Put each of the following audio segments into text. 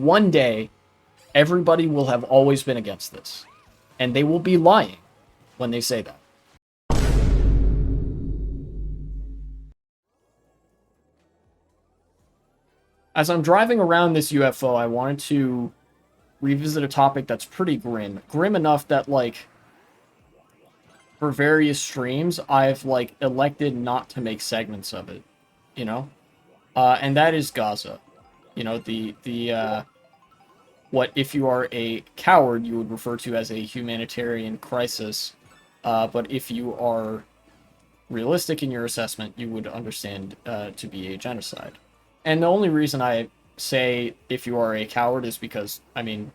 one day, everybody will have always been against this. And they will be lying when they say that. As I'm driving around this UFO, I wanted to revisit a topic that's pretty grim. Grim enough that, like, for various streams, I've, like, elected not to make segments of it, you know? And that is Gaza. You know, what if you are a coward, you would refer to as a humanitarian crisis. But if you are realistic in your assessment, you would understand to be a genocide. And the only reason I say if you are a coward is because, I mean,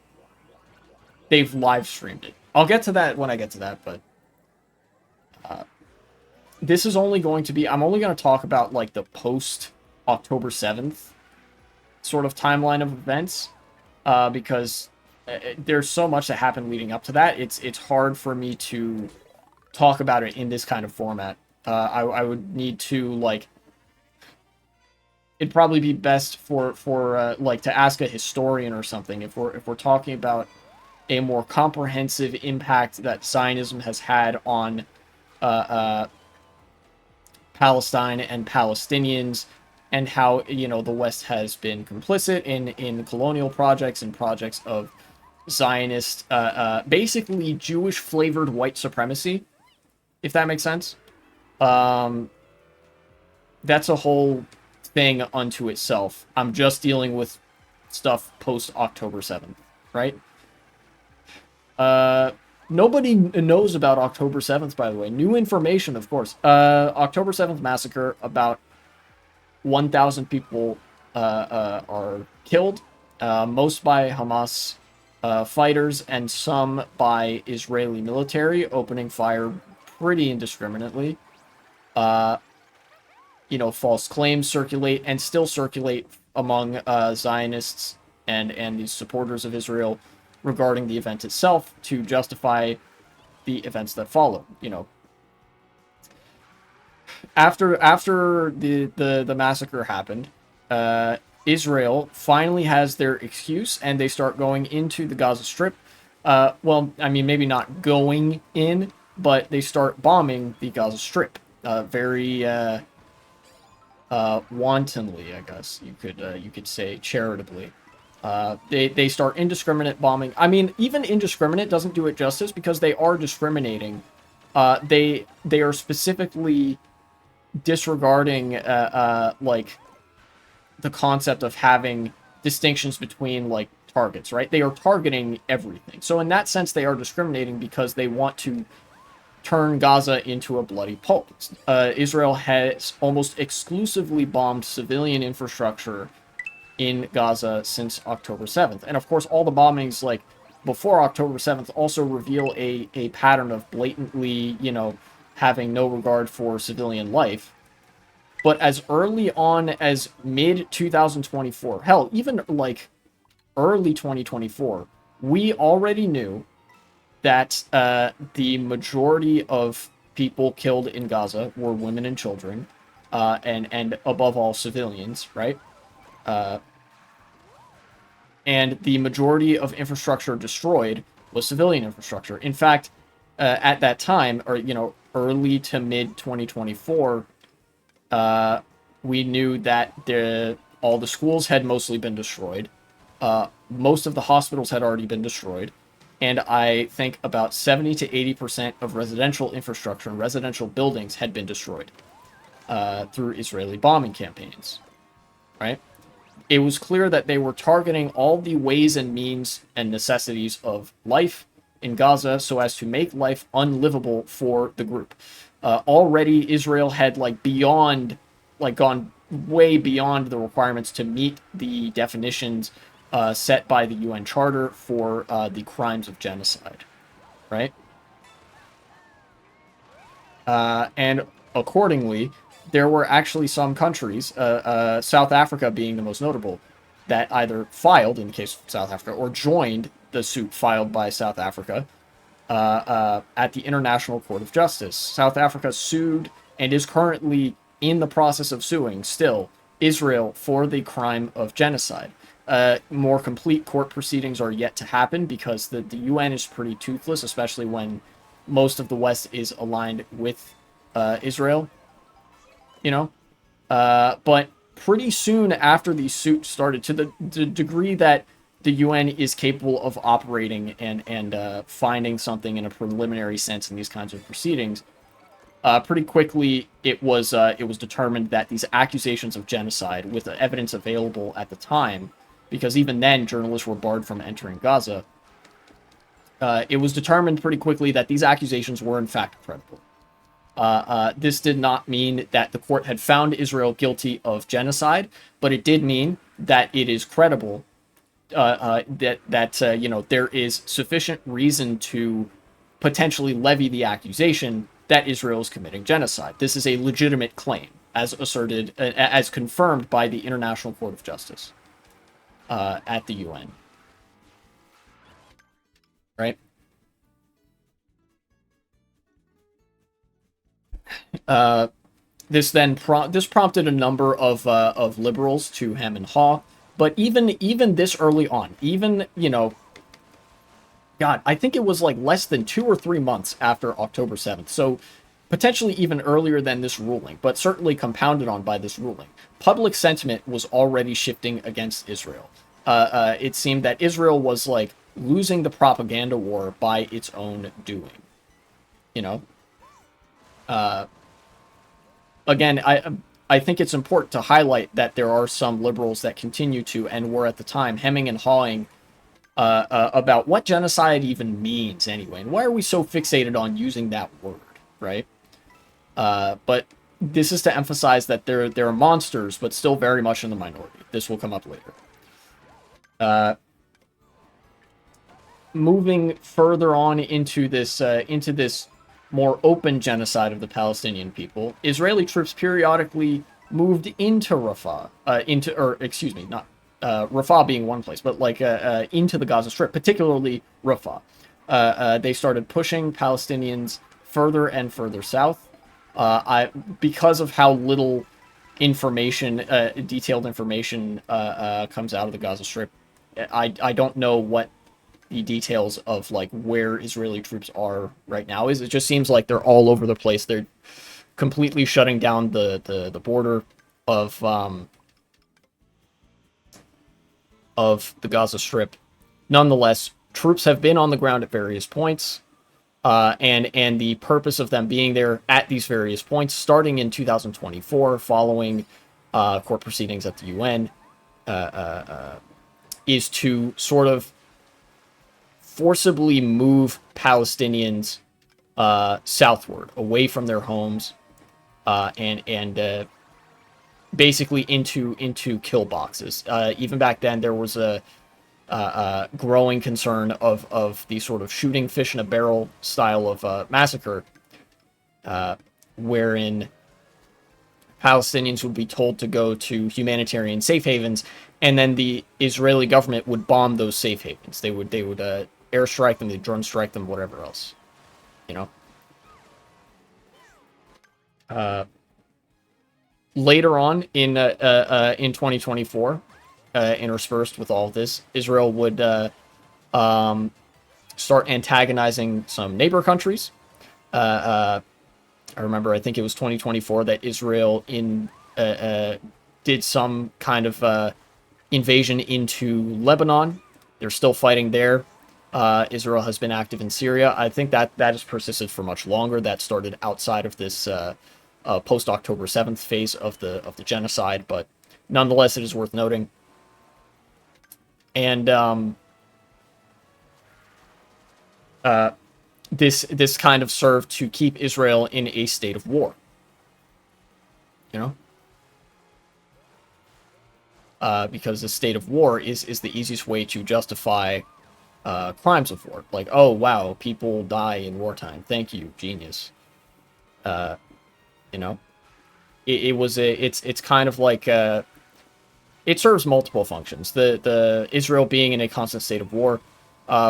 they've live streamed it. I'll get to that when I get to that, but this is only going to be, I'm only going to talk about, like, the post-October 7th sort of timeline of events, because there's so much that happened leading up to that. It's hard for me to talk about it in this kind of format. I would need to, like, it'd probably be best for like, to ask a historian or something if we're talking about a more comprehensive impact that Zionism has had on Palestine and Palestinians, and how, you know, the West has been complicit in colonial projects and projects of Zionist, basically Jewish-flavored white supremacy, if that makes sense. That's a whole thing unto itself. I'm just dealing with stuff post-October 7th, right? Nobody knows about October 7th, by the way. New information, of course. October 7th massacre, about 1,000 people are killed, most by Hamas fighters and some by Israeli military, opening fire pretty indiscriminately. You know, false claims circulate and still circulate among Zionists and the supporters of Israel regarding the event itself to justify the events that follow. You know, after the massacre happened, Israel finally has their excuse, and they start going into the Gaza Strip. Well, I mean, maybe not going in, but they start bombing the Gaza Strip. Very wantonly, I guess you could say, charitably. They start indiscriminate bombing. I mean, even indiscriminate doesn't do it justice, because they are discriminating. They are specifically disregarding like, the concept of having distinctions between, like, targets, right? They are targeting everything. So in that sense, they are discriminating because they want to turn Gaza into a bloody pulp. Israel has almost exclusively bombed civilian infrastructure in Gaza since October 7th. And of course, all the bombings, like, before October 7th also reveal a pattern of blatantly, you know, having no regard for civilian life. But as early on as mid-2024, hell, even, like, early 2024, we already knew that the majority of people killed in Gaza were women and children, and above all, civilians, right? And the majority of infrastructure destroyed was civilian infrastructure. In fact, at that time, or, you know, early to mid-2024, we knew that all the schools had mostly been destroyed. Most of the hospitals had already been destroyed. And I think about 70 to 80% of residential infrastructure and residential buildings had been destroyed through Israeli bombing campaigns, right? It was clear that they were targeting all the ways and means and necessities of life in Gaza so as to make life unlivable for the group. Already, Israel had, like, gone way beyond the requirements to meet the definitions set by the UN Charter for the crimes of genocide, right? And accordingly, there were actually some countries, South Africa being the most notable, that either filed, in the case of South Africa, or joined the suit filed by South Africa at the International Court of Justice. South Africa sued and is currently in the process of suing, still, Israel for the crime of genocide. more complete court proceedings are yet to happen because the UN is pretty toothless, especially when most of the West is aligned with Israel, you know? But pretty soon after these suits started, to the degree that the UN is capable of operating and finding something in a preliminary sense in these kinds of proceedings, pretty quickly it was determined that these accusations of genocide, with the evidence available at the time, because even then journalists were barred from entering Gaza, it was determined pretty quickly that these accusations were in fact credible. This did not mean that the court had found Israel guilty of genocide, but it did mean that it is credible, that there is sufficient reason to potentially levy the accusation that Israel is committing genocide. This is a legitimate claim, as asserted, as confirmed by the International Court of Justice at the UN. Right? This prompted a number of liberals to hem and haw. But even this early on, even God, I think it was like less than 2 or 3 months after October 7th. So potentially even earlier than this ruling, but certainly compounded on by this ruling. Public sentiment was already shifting against Israel. It seemed that Israel was like losing the propaganda war by its own doing. You know. Again, I think it's important to highlight that there are some liberals that continue to, and were at the time, hemming and hawing about what genocide even means anyway, and why are we so fixated on using that word, right? But this is to emphasize that there are monsters, but still very much in the minority. This will come up later. Moving further on into this more open genocide of the Palestinian people, Israeli troops periodically moved into Rafah, Rafah being one place, but into the Gaza Strip, particularly Rafah. They started pushing Palestinians further and further south. Because of how little information, detailed information, comes out of the Gaza Strip, I don't know what the details of like where Israeli troops are right now is. It just seems like they're all over the place. They're completely shutting down the border of the Gaza Strip. Nonetheless, troops have been on the ground at various points, and the purpose of them being there at these various points, starting in 2024, following court proceedings at the UN, is to sort of forcibly move Palestinians southward, away from their homes, and basically into kill boxes. Even back then, there was a growing concern of the sort of shooting fish in a barrel style of massacre, wherein Palestinians would be told to go to humanitarian safe havens, and then the Israeli government would bomb those safe havens. They would airstrike them, they'd drone strike them, whatever else, you know. Later on in 2024, interspersed with all of this, Israel would start antagonizing some neighbor countries. I remember, I think it was 2024 that Israel did some kind of invasion into Lebanon. They're still fighting there. Israel has been active in Syria. I think that has persisted for much longer. That started outside of this post-October 7th phase of the genocide, but nonetheless, it is worth noting. And this kind of served to keep Israel in a state of war. You know? Because the state of war is the easiest way to justify crimes of war. Like, oh wow, people die in wartime. Thank you, genius. You know, it's kind of like it serves multiple functions. The Israel being in a constant state of war.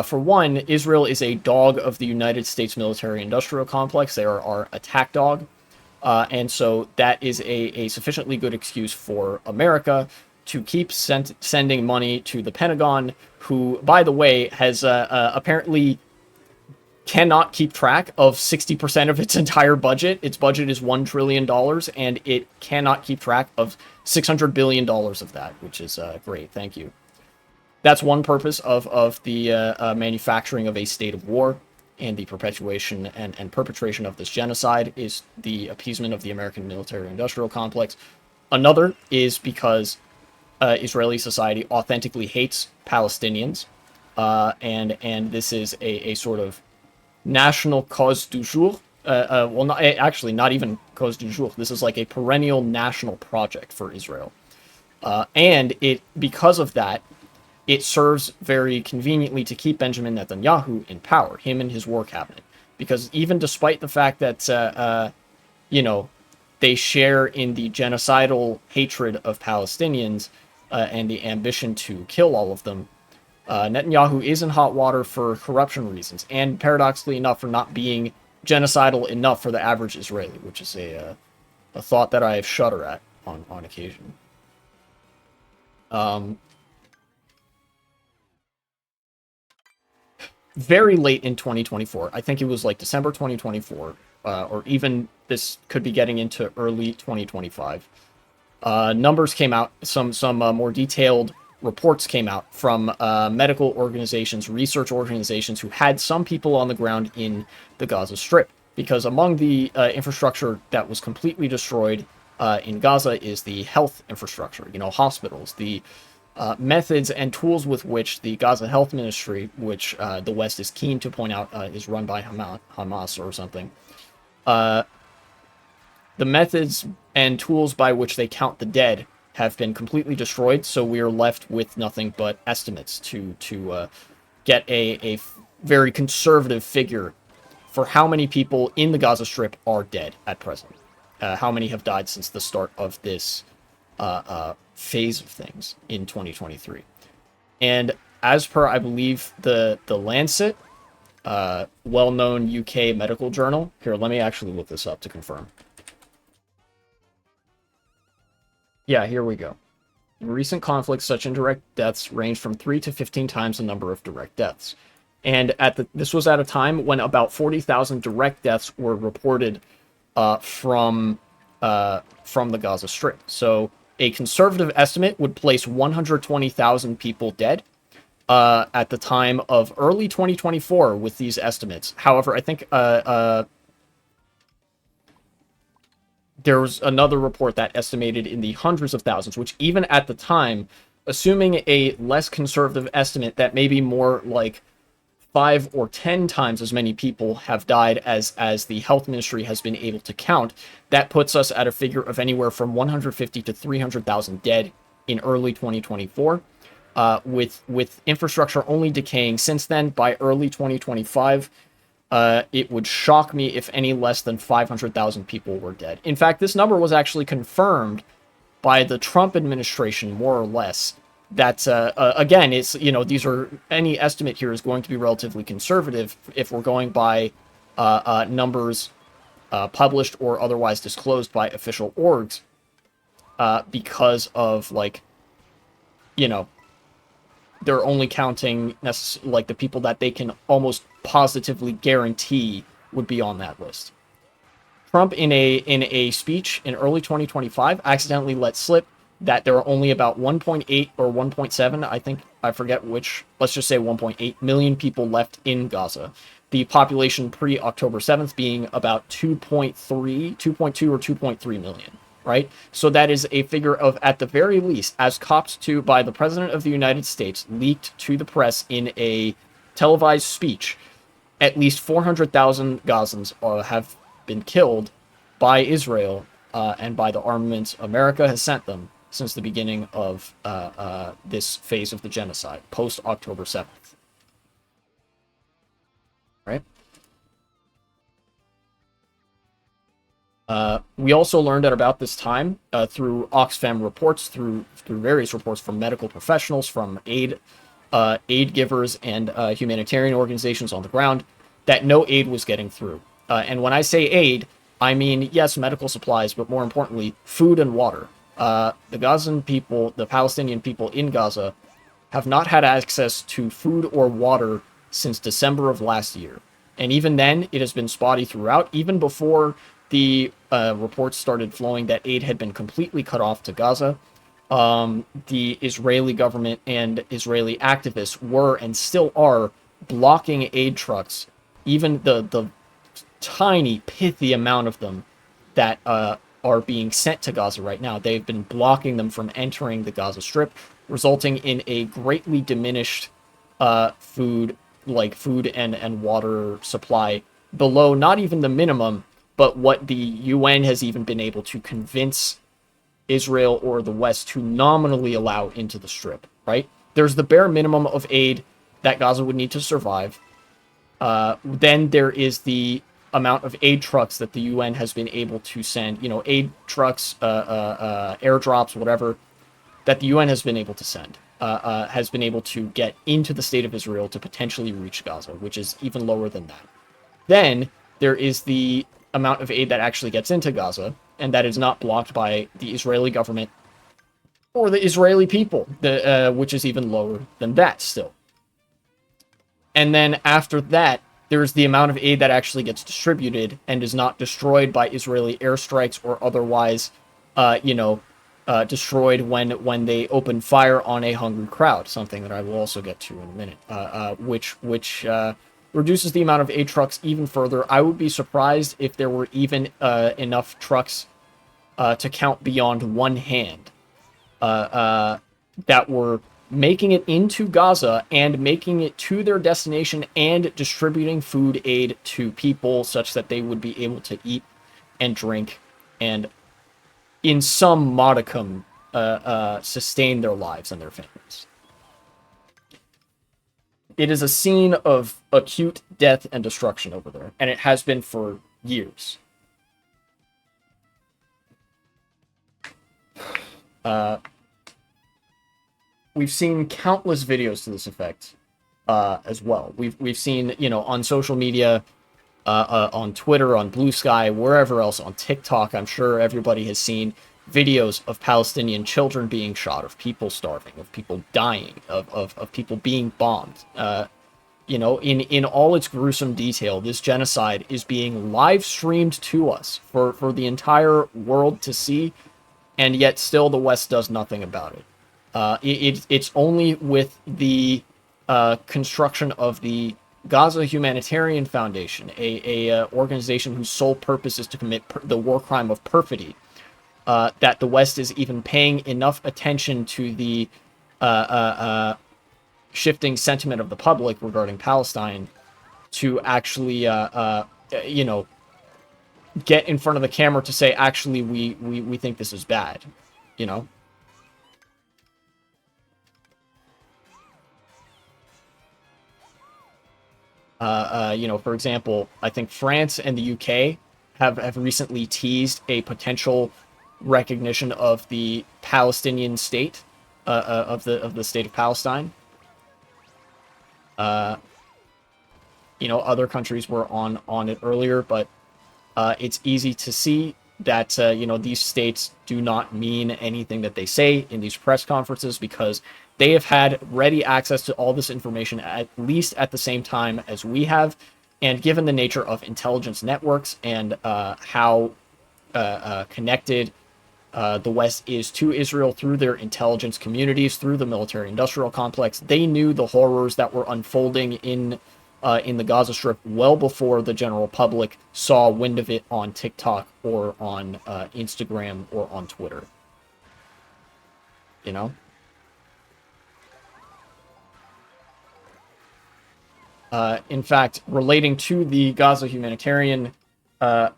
For one, Israel is a dog of the United States military-industrial complex. They are our attack dog. And so that is a sufficiently good excuse for America to keep sending money to the Pentagon, who, by the way, has apparently cannot keep track of 60% of its entire budget. Its budget is $1 trillion, and it cannot keep track of $600 billion of that, which is great. Thank you. That's one purpose of the manufacturing of a state of war and the perpetuation and perpetration of this genocide is the appeasement of the American military-industrial complex. Another is because Israeli society authentically hates Palestinians, and this is a sort of national cause du jour. Well, not, actually, not even cause du jour. This is like a perennial national project for Israel. And because of that, it serves very conveniently to keep Benjamin Netanyahu in power, him and his war cabinet. Because even despite the fact that, they share in the genocidal hatred of Palestinians and the ambition to kill all of them, Netanyahu is in hot water for corruption reasons, and paradoxically enough, for not being genocidal enough for the average Israeli, which is a thought that I shudder at on occasion. Very late in 2024, I think it was like December 2024, or even this could be getting into early 2025. Numbers came out, some more detailed reports came out from medical organizations, research organizations who had some people on the ground in the Gaza Strip. Because among the infrastructure that was completely destroyed in Gaza is the health infrastructure, hospitals, the methods and tools with which the Gaza Health Ministry, which the West is keen to point out is run by Hamas or something, the methods and tools by which they count the dead have been completely destroyed, so we are left with nothing but estimates to get a very conservative figure for how many people in the Gaza Strip are dead at present. How many have died since the start of this phase of things in 2023. And as per, I believe, the Lancet, well-known UK medical journal. Here, let me actually look this up to confirm. Yeah, here we go. In recent conflicts, such indirect deaths range from 3 to 15 times the number of direct deaths. And this was at a time when about 40,000 direct deaths were reported from the Gaza Strip. So a conservative estimate would place 120,000 people dead at the time of early 2024 with these estimates. However, I think there was another report that estimated in the hundreds of thousands, which even at the time, assuming a less conservative estimate that maybe more like 5 or 10 times as many people have died as the health ministry has been able to count, that puts us at a figure of anywhere from 150 to 300,000 dead in early 2024, with infrastructure only decaying since then. By early 2025, it would shock me if any less than 500,000 people were dead. In fact, this number was actually confirmed by the Trump administration, more or less. That, again, it's, these are, any estimate here is going to be relatively conservative if we're going by numbers published or otherwise disclosed by official orgs, because of, they're only counting the people that they can almost positively guarantee would be on that list. Trump, in a speech in early 2025, accidentally let slip that there are only about 1.8 or 1.7, I forget which, let's just say 1.8 million people left in Gaza. The population pre-October 7th being about 2.2 or 2.3 million, right? So that is a figure of, at the very least, as copped to by the President of the United States, leaked to the press in a televised speech, at least 400,000 Gazans have been killed by Israel and by the armaments America has sent them since the beginning of this phase of the genocide, post-October 7th. Right? We also learned at about this time, through Oxfam reports, through various reports from medical professionals, from aid givers, and humanitarian organizations on the ground, that no aid was getting through. And when I say aid, I mean, yes, medical supplies, but more importantly, food and water. The Gazan people, the Palestinian people in Gaza, have not had access to food or water since December of last year. And even then, it has been spotty throughout, even before the reports started flowing that aid had been completely cut off to Gaza. The Israeli government and Israeli activists were and still are blocking aid trucks, even the tiny, pithy amount of them that are being sent to Gaza right now. They've been blocking them from entering the Gaza Strip, resulting in a greatly diminished food and water supply below not even the minimum, but what the UN has even been able to convince Israel or the West to nominally allow into the Strip, right? There's the bare minimum of aid that Gaza would need to survive. Then there is the amount of aid trucks that the UN has been able to send, aid trucks, airdrops, whatever, that the UN has been able to send, has been able to get into the state of Israel to potentially reach Gaza, which is even lower than that. Then there is the amount of aid that actually gets into Gaza, and that is not blocked by the Israeli government or the Israeli people, which is even lower than that still. And then after that, there's the amount of aid that actually gets distributed and is not destroyed by Israeli airstrikes or otherwise, destroyed when they open fire on a hungry crowd, something that I will also get to in a minute, which reduces the amount of aid trucks even further. I would be surprised if there were even enough trucks to count beyond one hand that were making it into Gaza and making it to their destination and distributing food aid to people such that they would be able to eat and drink and in some modicum sustain their lives and their families. It is a scene of acute death and destruction over there, and it has been for years. We've seen countless videos to this effect as well. We've seen, on social media, on Twitter, on Blue Sky, wherever else, on TikTok, I'm sure everybody has seen videos of Palestinian children being shot, of people starving, of people dying, of people being bombed. In all its gruesome detail, this genocide is being live streamed to us for the entire world to see, and yet still the West does nothing about it. It's only with the construction of the Gaza Humanitarian Foundation, a organization whose sole purpose is to commit the war crime of perfidy, that the West is even paying enough attention to the shifting sentiment of the public regarding Palestine to actually, get in front of the camera to say, actually, we think this is bad, For example, I think France and the UK have recently teased a potential recognition of the Palestinian state, of the state of Palestine. Other countries were on it earlier, but it's easy to see that these states do not mean anything that they say in these press conferences because they have had ready access to all this information at least at the same time as we have, and given the nature of intelligence networks and how connected the West is to Israel through their intelligence communities, through the military-industrial complex, they knew the horrors that were unfolding in the Gaza Strip well before the general public saw wind of it on TikTok or on Instagram or on Twitter. In fact, relating to the Gaza Humanitarian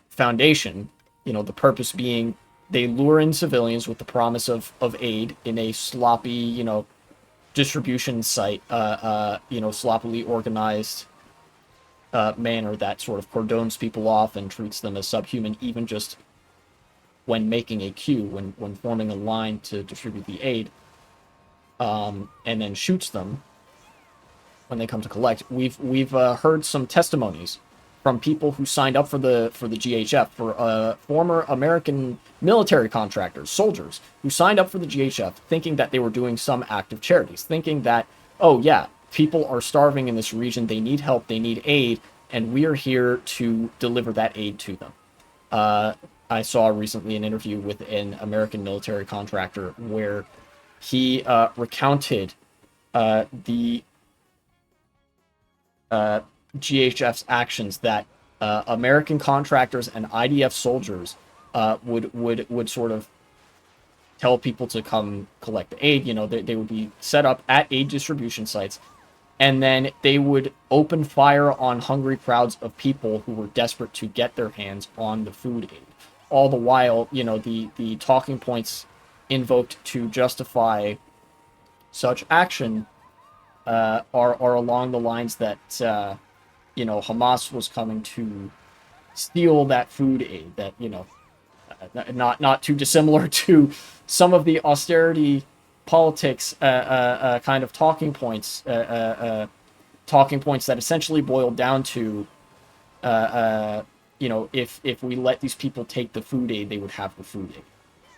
Foundation, the purpose being they lure in civilians with the promise of aid in a sloppy, distribution site, sloppily organized manner that sort of cordons people off and treats them as subhuman, even just when making a queue, when forming a line to distribute the aid, and then shoots them when they come to collect. We've heard some testimonies from people who signed up for the GHF, for former American military contractors, soldiers who signed up for the GHF, thinking that they were doing some act of charity, thinking that, oh yeah, people are starving in this region, they need help, they need aid, and we are here to deliver that aid to them. I saw recently an interview with an American military contractor where he recounted the GHF's actions, that American contractors and IDF soldiers would sort of tell people to come collect aid. You know, they would be set up at aid distribution sites, and then they would open fire on hungry crowds of people who were desperate to get their hands on the food aid. All the while, you know, the talking points invoked to justify such action are along the lines that you know, Hamas was coming to steal that food aid. That, you know, not too dissimilar to some of the austerity politics kind of talking points that essentially boiled down to you know, if we let these people take the food aid, they would have the food aid.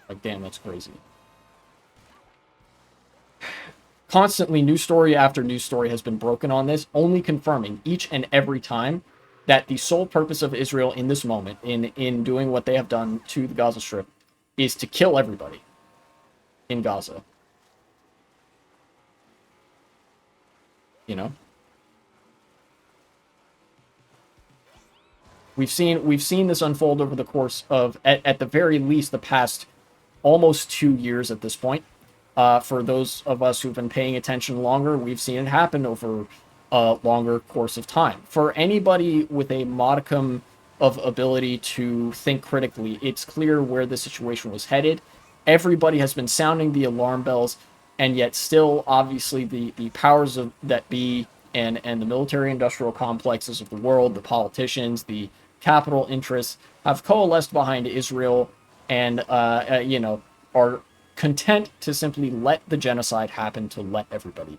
Like, damn, that's crazy. Constantly, news story after news story has been broken on this, only confirming each and every time that the sole purpose of Israel in this moment, in doing what they have done to the Gaza Strip, is to kill everybody in Gaza. You know? We've seen this unfold over the course of, at the very least, the past almost 2 years at this point. For those of us who've been paying attention longer, we've seen it happen over a longer course of time. For anybody with a modicum of ability to think critically, it's clear where the situation was headed. Everybody has been sounding the alarm bells, and yet still, obviously, the powers of that be and the military-industrial complexes of the world, the politicians, the capital interests, have coalesced behind Israel and, you know, are content to simply let the genocide happen, to let everybody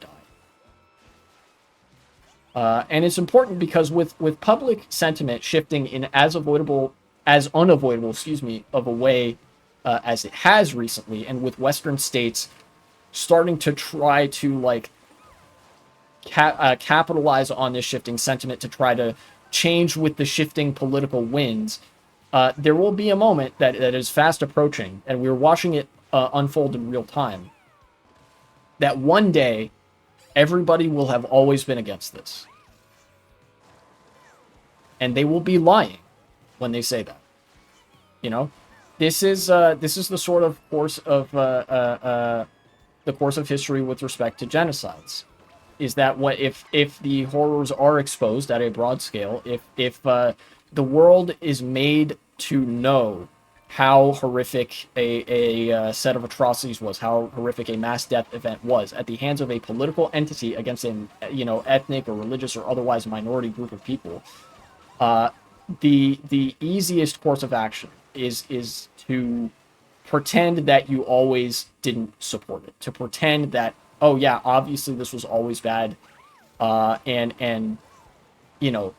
die. And it's important because with public sentiment shifting in as unavoidable, of a way as it has recently, and with Western states starting to try to, like, capitalize on this shifting sentiment to try to change with the shifting political winds, there will be a moment that is fast approaching, and we're watching it unfold in real time, that one day everybody will have always been against this. And they will be lying when they say that. You know? This is the sort of course of the course of history with respect to genocides. Is that what if the horrors are exposed at a broad scale, if the world is made to know how horrific a set of atrocities was, how horrific a mass death event was at the hands of a political entity against a, you know, ethnic or religious or otherwise minority group of people, the easiest course of action is to pretend that you always didn't support it, to pretend that, oh yeah, obviously this was always bad, and you know,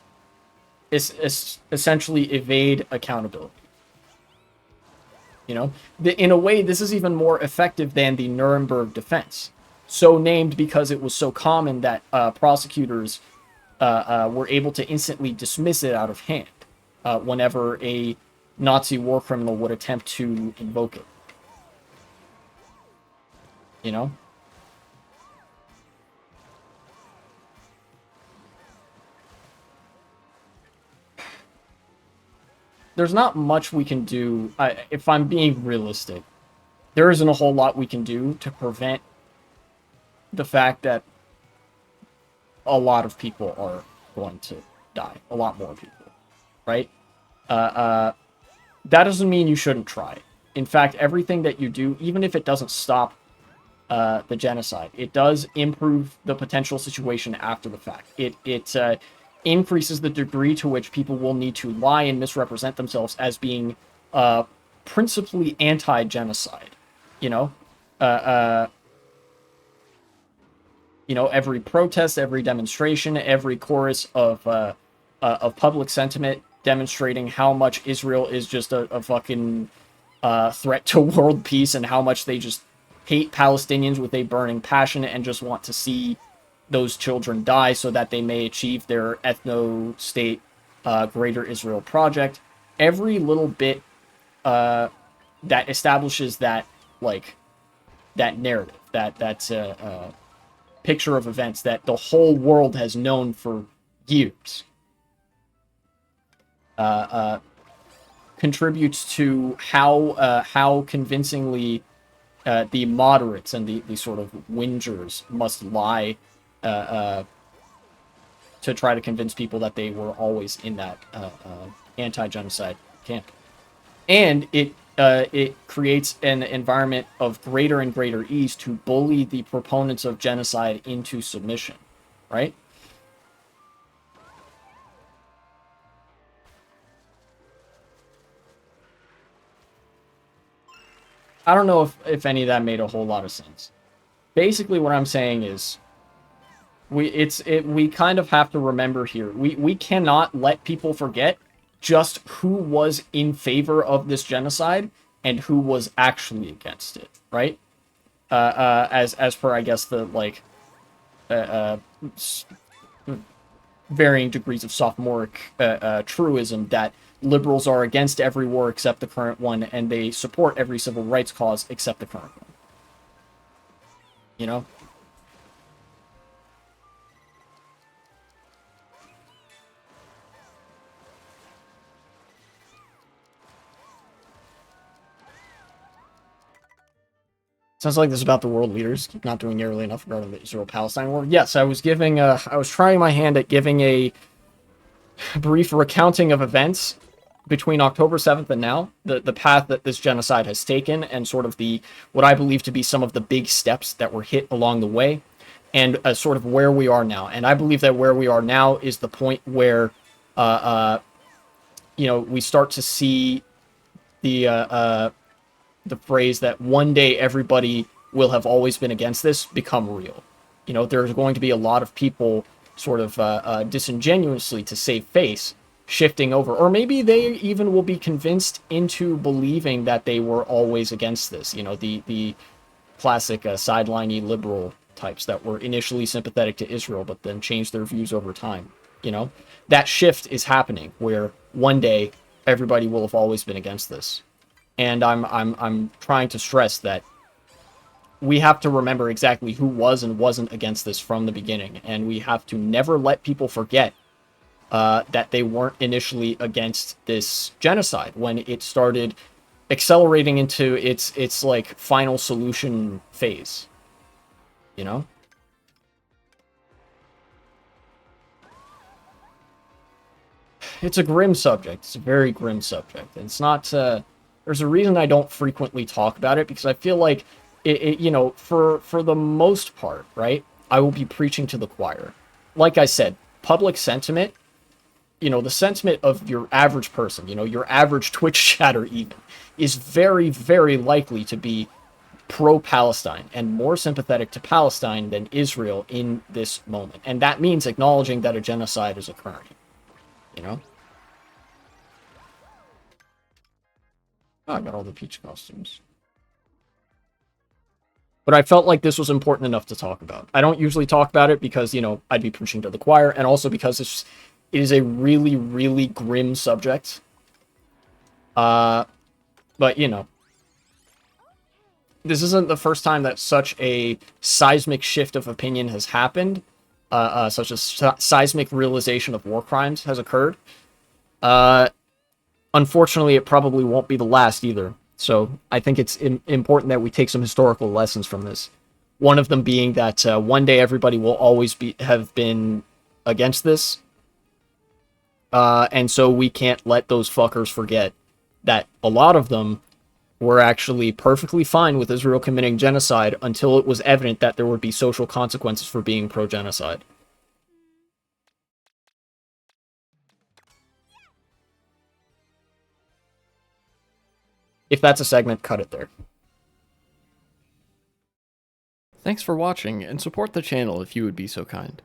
it's essentially evade accountability. You know, in a way, this is even more effective than the Nuremberg defense, so named because it was so common that prosecutors were able to instantly dismiss it out of hand whenever a Nazi war criminal would attempt to invoke it. You know? There's not much we can do, if I'm being realistic. There isn't a whole lot we can do to prevent the fact that a lot of people are going to die. A lot more people, right? That doesn't mean you shouldn't try. In fact, everything that you do, even if it doesn't stop the genocide, it does improve the potential situation after the fact. It increases the degree to which people will need to lie and misrepresent themselves as being principally anti-genocide. You know, you know, every protest, every demonstration, every chorus of of public sentiment demonstrating how much Israel is just a fucking threat to world peace and how much they just hate Palestinians with a burning passion and just want to see those children die so that they may achieve their ethno-state Greater Israel project. Every little bit that establishes that, like, that narrative, that picture of events that the whole world has known for years, contributes to how convincingly the moderates and the sort of whingers must lie to try to convince people that they were always in that anti-genocide camp. And it creates an environment of greater and greater ease to bully the proponents of genocide into submission, right? I don't know if any of that made a whole lot of sense. Basically, what I'm saying is we kind of have to remember here. We cannot let people forget just who was in favor of this genocide and who was actually against it, right? As per, I guess, the like varying degrees of sophomoric truism that liberals are against every war except the current one, and they support every civil rights cause except the current one. You know? Sounds like this is about the world leaders not doing nearly enough regarding the Israel-Palestine war. Yes, I was trying my hand at giving a brief recounting of events between October 7th and now, the path that this genocide has taken, and sort of what I believe to be some of the big steps that were hit along the way, and sort of where we are now. And I believe that where we are now is the point where, we start to see the phrase that one day everybody will have always been against this become real. There's going to be a lot of people sort of disingenuously, to save face, shifting over. Or maybe they even will be convinced into believing that they were always against this. The classic sideliney liberal types that were initially sympathetic to Israel, but then changed their views over time. That shift is happening where one day everybody will have always been against this. And I'm trying to stress that we have to remember exactly who was and wasn't against this from the beginning, and we have to never let people forget that they weren't initially against this genocide when it started accelerating into its like final solution phase. It's a grim subject. It's a very grim subject. And it's not. There's a reason I don't frequently talk about it, because I feel like for the most part, right, I will be preaching to the choir. Like I said, public sentiment, the sentiment of your average person, your average Twitch chatter even, is very, very likely to be pro-Palestine and more sympathetic to Palestine than Israel in this moment. And that means acknowledging that a genocide is occurring, Oh, I got all the peach costumes. But I felt like this was important enough to talk about. I don't usually talk about it because, I'd be preaching to the choir, and also because it is a really, really grim subject. But, this isn't the first time that such a seismic shift of opinion has happened. Such a seismic realization of war crimes has occurred. Unfortunately, it probably won't be the last either. So I think it's important that we take some historical lessons from this. One of them being that one day everybody will always have been against this. And so we can't let those fuckers forget that a lot of them were actually perfectly fine with Israel committing genocide until it was evident that there would be social consequences for being pro-genocide. If that's a segment, cut it there. Thanks for watching, and support the channel if you would be so kind.